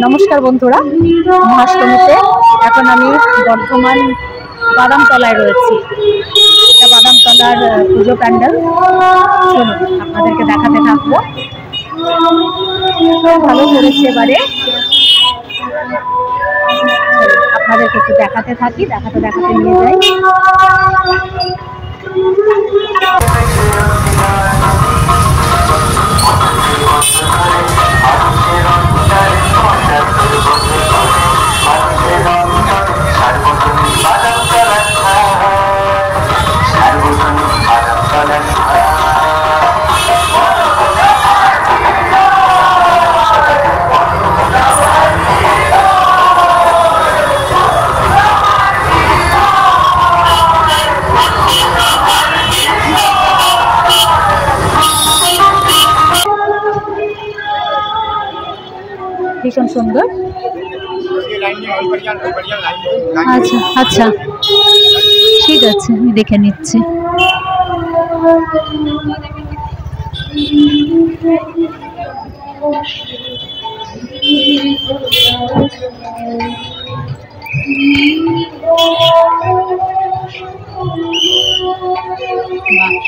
নমস্কার বন্ধুরা, মহাষ্টমীতে এখন আমি বর্ধমান বাদামতলায় রয়েছি। এটা বাদামতলার পুজো প্যান্ডেল। চলুন আপনাদেরকে দেখাতে থাকবো। ভালো করেছে এবারে, আপনাদেরকে একটু দেখাতে থাকি, দেখাতে নিয়ে যাই। ভীষণ সুন্দর। আচ্ছা আচ্ছা, ঠিক আছে, আমি দেখে নিচ্ছি।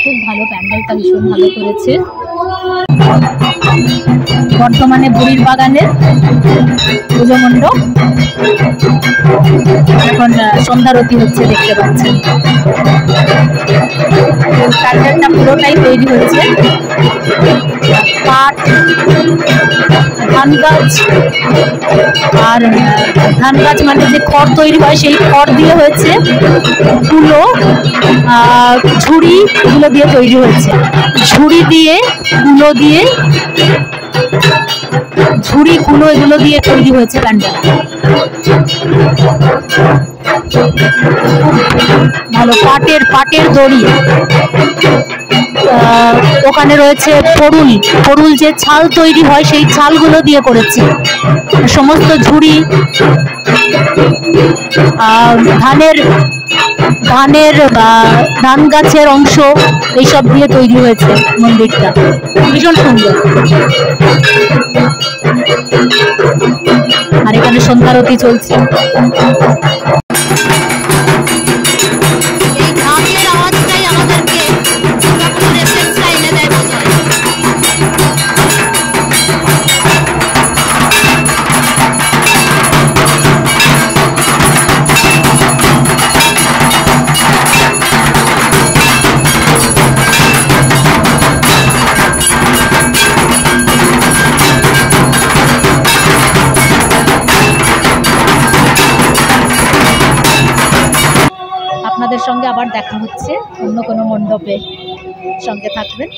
খুব ভালো, প্যান্ডেলটা ভীষণ ভালো করেছে। বর্তমানে বুড়ির বাগানের পুজো মণ্ডপ, এখন সন্ধ্যারতি হচ্ছে, দেখতে পাচ্ছেন। প্যান্ডেলটা পুরোটাই তৈরি হচ্ছে কাঠ, ধান গাছ, আর ধান গাছ মানে যে খড় তৈরি হয় সেই খড় দিয়ে হয়েছে। কুলো, ঝুড়ি, এগুলো দিয়ে তৈরি হয়েছে। ঝুড়ি দিয়ে, কুলো দিয়ে, ঝুড়ি, কুলো এগুলো দিয়ে তৈরি হয়েছে প্যান্ডেল। ভালো, পাটের দড়ি, ওখানে রয়েছে পরুল যে ছাল তৈরি হয় সেই ছালগুলো দিয়ে করেছে। সমস্ত ঝুড়ি, ধান গাছের অংশ, এইসব দিয়ে তৈরি হয়েছে মন্দিরটা। ভীষণ সুন্দর। আর এখানে সন্ধ্যারতি চলছে। আপনাদের সঙ্গে আবার দেখা হচ্ছে অন্য কোনো মণ্ডপে, সঙ্গে থাকবেন।